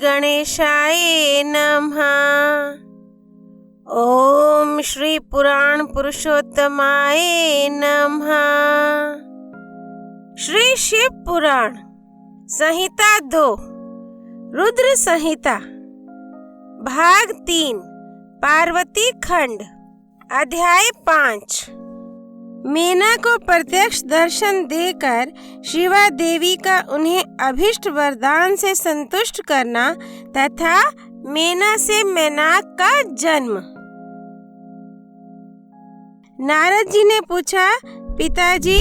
गणेशाय नमः। ओम श्री पुराण पुरुषोत्तमाय नमः। श्री शिव पुराण संहिता 2 रुद्र संहिता भाग 3 पार्वती खंड अध्याय 5। मीना को प्रत्यक्ष दर्शन देकर शिवा देवी का उन्हें अभिष्ट वरदान से संतुष्ट करना तथा मीना से मैनाक का जन्म। नारद जी ने पूछा, पिताजी,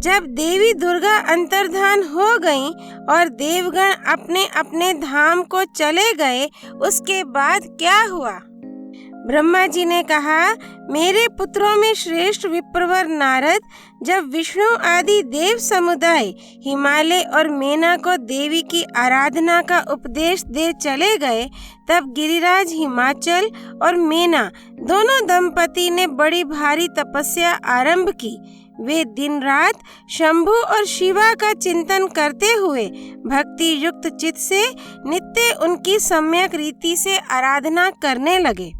जब देवी दुर्गा अंतर्धान हो गईं और देवगण अपने अपने धाम को चले गए, उसके बाद क्या हुआ? ब्रह्मा जी ने कहा, मेरे पुत्रों में श्रेष्ठ विप्रवर नारद जब विष्णु आदि देव समुदाय हिमालय और मीना को देवी की आराधना का उपदेश दे चले गए, तब गिरिराज हिमाचल और मीना दोनों दंपति ने बड़ी भारी तपस्या आरंभ की। वे दिन रात शंभु और शिवा का चिंतन करते हुए भक्ति युक्त चित्त से नित्य उनकी सम्यक रीति से आराधना करने लगे।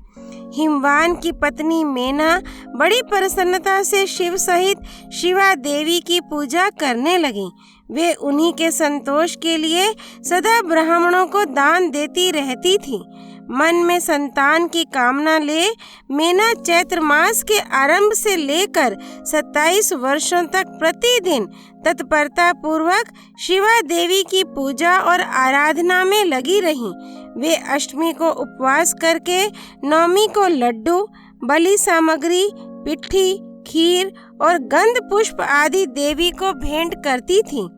हिमवान की पत्नी मीना बड़ी प्रसन्नता से शिव सहित शिवा देवी की पूजा करने लगी। वे उन्हीं के संतोष के लिए सदा ब्राह्मणों को दान देती रहती थी। मन में संतान की कामना ले मीना चैत्र मास के आरंभ से लेकर 27 वर्षों तक प्रतिदिन तत्परता पूर्वक शिवा देवी की पूजा और आराधना में लगी रहीं। वे अष्टमी को उपवास करके नवमी को लड्डू, बलि सामग्री, पिट्ठी, खीर और गंध पुष्प आदि देवी को भेंट करती थीं।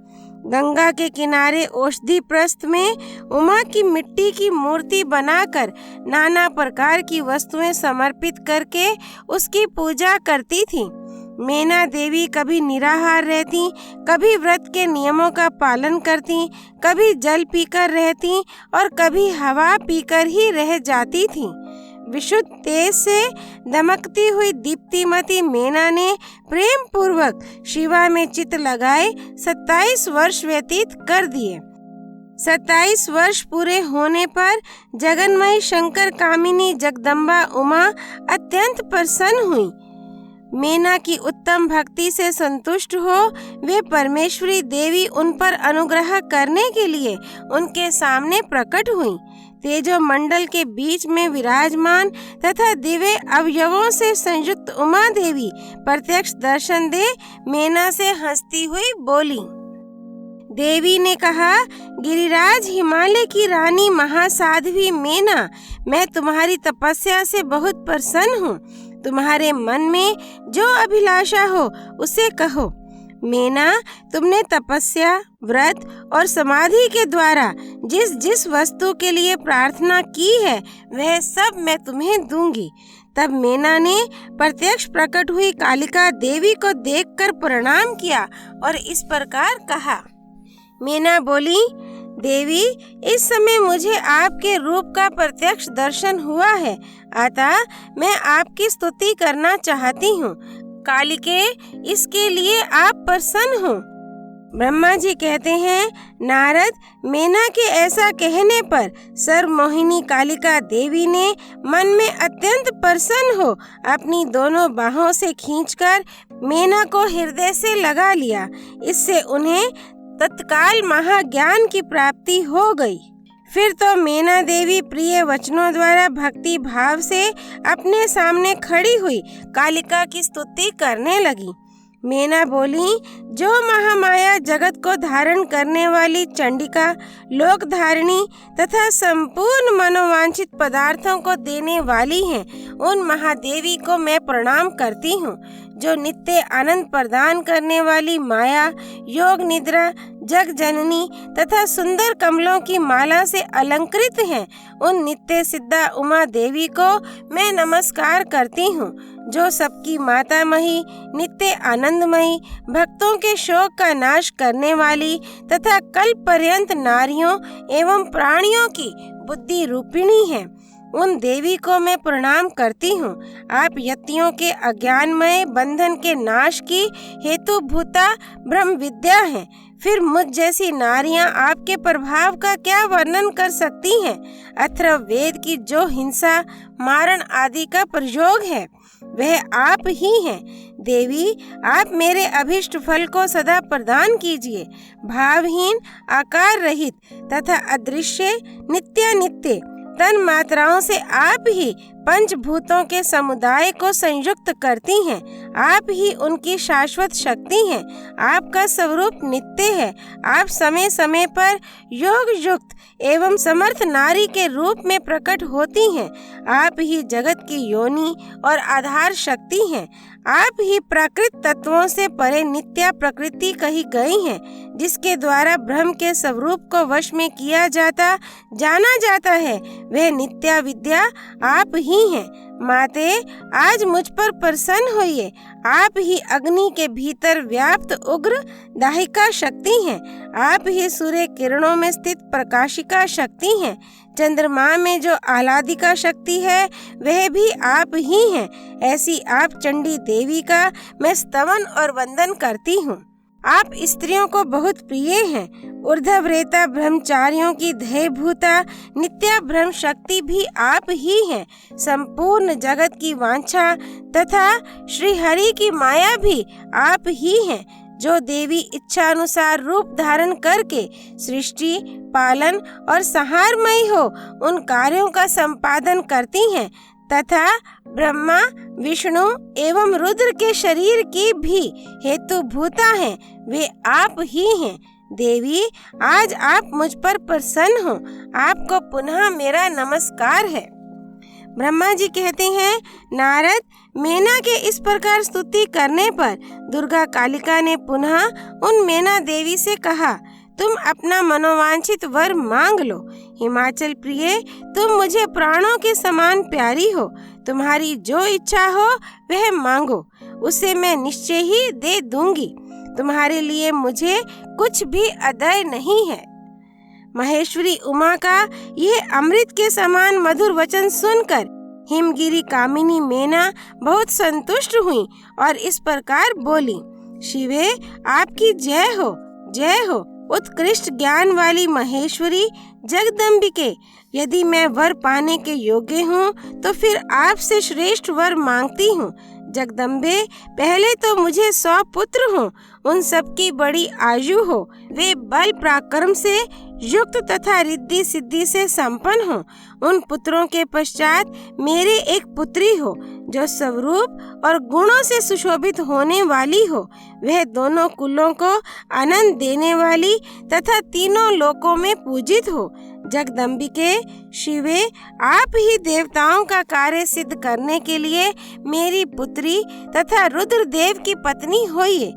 गंगा के किनारे औषधि प्रस्थ में उमा की मिट्टी की मूर्ति बनाकर नाना प्रकार की वस्तुएं समर्पित करके उसकी पूजा करती थीं। मीना देवी कभी निराहार रहती, कभी व्रत के नियमों का पालन करती, कभी जल पीकर रहती और कभी हवा पीकर ही रह जाती थीं। विशुद्ध तेज से दमकती हुई दीप्तिमती मीना ने प्रेम पूर्वक शिवा में चित्त लगाए 27 वर्ष व्यतीत कर दिए। 27 वर्ष पूरे होने पर जगन्मयी शंकर कामिनी जगदम्बा उमा अत्यंत प्रसन्न हुई। मीना की उत्तम भक्ति से संतुष्ट हो वे परमेश्वरी देवी उन पर अनुग्रह करने के लिए उनके सामने प्रकट हुई। तेजो मंडल के बीच में विराजमान तथा दिव्य अवयवों से संयुक्त उमा देवी प्रत्यक्ष दर्शन दे मीना से हंसती हुई बोली। देवी ने कहा, गिरिराज हिमालय की रानी महासाध्वी मीना, मैं तुम्हारी तपस्या से बहुत प्रसन्न हूँ। तुम्हारे मन में जो अभिलाषा हो उसे कहो। मीना, तुमने तपस्या, व्रत और समाधि के द्वारा जिस जिस वस्तु के लिए प्रार्थना की है वह सब मैं तुम्हें दूंगी। तब मीना ने प्रत्यक्ष प्रकट हुई कालिका देवी को देखकर प्रणाम किया और इस प्रकार कहा। मीना बोली, देवी, इस समय मुझे आपके रूप का प्रत्यक्ष दर्शन हुआ है, अतः मैं आपकी स्तुति करना चाहती हूँ। कालिके, इसके लिए आप प्रसन्न हो। ब्रह्मा जी कहते हैं, नारद, मीना के ऐसा कहने पर सर्वमोहिनी कालिका देवी ने मन में अत्यंत प्रसन्न हो अपनी दोनों बाहों से खींचकर मीना को हृदय से लगा लिया। इससे उन्हें तत्काल महाज्ञान की प्राप्ति हो गई। फिर तो मीना देवी प्रिय वचनों द्वारा भक्ति भाव से अपने सामने खड़ी हुई कालिका की स्तुति करने लगी। मीना बोली, जो महामाया जगत को धारण करने वाली चंडिका, लोक धारिणी तथा संपूर्ण मनोवांछित पदार्थों को देने वाली हैं, उन महादेवी को मैं प्रणाम करती हूँ। जो नित्य आनंद प्रदान करने वाली माया, योग निद्रा, जग जननी तथा सुंदर कमलों की माला से अलंकृत हैं, उन नित्य सिद्धा उमा देवी को मैं नमस्कार करती हूँ। जो सबकी मातामही, नित्य आनंदमयी, भक्तों के शोक का नाश करने वाली तथा कल्प पर्यंत नारियों एवं प्राणियों की बुद्धि रूपिणी है, उन देवी को मैं प्रणाम करती हूँ। आप यतियों के अज्ञानमय बंधन के नाश की हेतु भूता ब्रह्म विद्या है। फिर मुझ जैसी नारियां आपके प्रभाव का क्या वर्णन कर सकती हैं? अथर्ववेद की जो हिंसा, मारण आदि का प्रयोग है वह आप ही हैं। देवी, आप मेरे अभिष्ट फल को सदा प्रदान कीजिए। भावहीन, आकार रहित तथा अदृश्य, नित्यानित्य तन मात्राओं से आप ही पंचभूतों के समुदाय को संयुक्त करती हैं। आप ही उनकी शाश्वत शक्ति हैं। आपका स्वरूप नित्य है। आप समय समय पर योग युक्त एवं समर्थ नारी के रूप में प्रकट होती हैं। आप ही जगत की योनि और आधार शक्ति हैं। आप ही प्राकृत तत्वों से परे नित्या प्रकृति कही गई हैं, जिसके द्वारा ब्रह्म के स्वरूप को वश में किया जाना जाता है। वह नित्या विद्या आप ही हैं। माते, आज मुझ पर प्रसन्न होइए। आप ही अग्नि के भीतर व्याप्त उग्र दाहिका शक्ति हैं। आप ही सूर्य किरणों में स्थित प्रकाशिका शक्ति हैं। चंद्रमा में जो आह्लादिका शक्ति है वह भी आप ही हैं। ऐसी आप चंडी देवी का मैं स्तवन और वंदन करती हूँ। आप स्त्रियों को बहुत प्रिय हैं। ऊर्ध्वरेता ब्रह्मचारियों की ध्येयभूता नित्या ब्रह्म शक्ति भी आप ही हैं। संपूर्ण जगत की वांछा तथा श्री हरि की माया भी आप ही हैं। जो देवी इच्छा अनुसार रूप धारण करके सृष्टि, पालन और संहारमयी हो उन कार्यों का संपादन करती हैं तथा ब्रह्मा, विष्णु एवं रुद्र के शरीर की भी हेतुभूता हैं, वे आप ही हैं। देवी, आज आप मुझ पर प्रसन्न हो। आपको पुनः मेरा नमस्कार है। ब्रह्मा जी कहते हैं, नारद, मेना के इस प्रकार स्तुति करने पर दुर्गा कालिका ने पुनः उन मेना देवी से कहा, तुम अपना मनोवांछित वर मांग लो। हिमाचल प्रिय, तुम मुझे प्राणों के समान प्यारी हो। तुम्हारी जो इच्छा हो वह मांगो, उसे मैं निश्चय ही दे दूंगी। तुम्हारे लिए मुझे कुछ भी अदेय नहीं है। महेश्वरी उमा का यह अमृत के समान मधुर वचन सुनकर हिमगिरी कामिनी मेना बहुत संतुष्ट हुई और इस प्रकार बोली, शिवे, आपकी जय हो, जय हो। उत्कृष्ट ज्ञान वाली महेश्वरी जगदम्बिके, यदि मैं वर पाने के योग्य हूँ तो फिर आपसे श्रेष्ठ वर मांगती हूँ। जगदम्बे, पहले तो मुझे 100 पुत्र हों, उन सबकी बड़ी आयु हो, वे बल पराक्रम से युक्त तथा रिद्धि सिद्धि से संपन्न हो। उन पुत्रों के पश्चात मेरे एक पुत्री हो, जो स्वरूप और गुणों से सुशोभित होने वाली हो। वह दोनों कुलों को आनंद देने वाली तथा तीनों लोकों में पूजित हो। जगदम्बिके, शिवे, आप ही देवताओं का कार्य सिद्ध करने के लिए मेरी पुत्री तथा रुद्रदेव की पत्नी होइए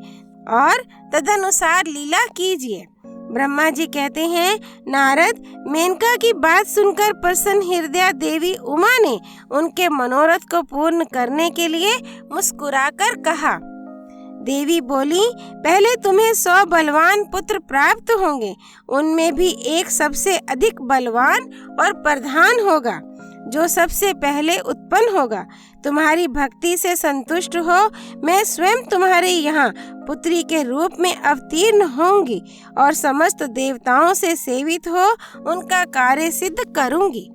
और तदनुसार लीला कीजिए। ब्रह्मा जी कहते हैं, नारद, मेनका की बात सुनकर प्रसन्न हृदया देवी उमा ने उनके मनोरथ को पूर्ण करने के लिए मुस्कुराकर कहा। देवी बोली, पहले तुम्हें 100 बलवान पुत्र प्राप्त होंगे। उनमें भी एक सबसे अधिक बलवान और प्रधान होगा, जो सबसे पहले उत्पन्न होगा। तुम्हारी भक्ति से संतुष्ट हो, मैं स्वयं तुम्हारे यहाँ पुत्री के रूप में अवतीर्ण होंगी और समस्त देवताओं से सेवित हो उनका कार्य सिद्ध करूंगी।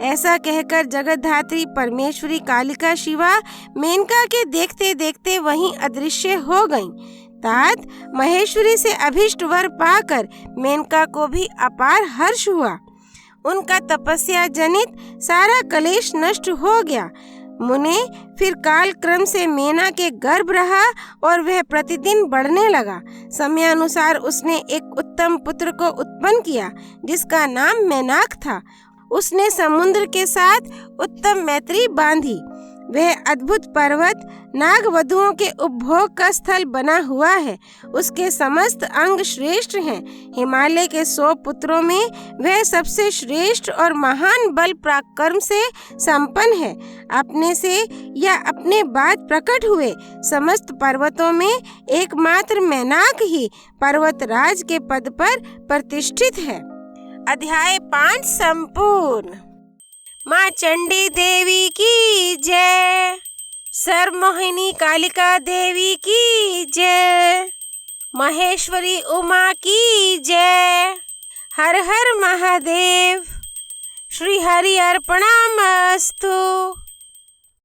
ऐसा कहकर जगतधात्री परमेश्वरी कालिका शिवा मेनका के देखते देखते वहीं अदृश्य हो गईं। तात महेश्वरी से अभिष्ट वर पाकर मेनका को भी अपार हर्ष हुआ। उनका तपस्या जनित सारा कलेश नष्ट हो गया। मुने, फिर काल क्रम से मेना के गर्भ रहा और वह प्रतिदिन बढ़ने लगा। समयानुसार उसने एक उत्तम पुत्र को उत्पन्न किया, जिसका नाम मैनाक था। उसने समुद्र के साथ उत्तम मैत्री बांधी। वह अद्भुत पर्वत नागवधुओं के उपभोग का स्थल बना हुआ है। उसके समस्त अंग श्रेष्ठ हैं। हिमालय के 100 पुत्रों में वह सबसे श्रेष्ठ और महान बल पराक्रम से संपन्न है। अपने से या अपने बाद प्रकट हुए समस्त पर्वतों में एकमात्र मैनाक ही पर्वतराज के पद पर प्रतिष्ठित है। अध्याय 5 संपूर्ण। माँ चंडी देवी की जय। सर्वमोहिनी कालिका देवी की जय। महेश्वरी उमा की जय। हर हर महादेव। श्री हरि अर्पणमस्तु।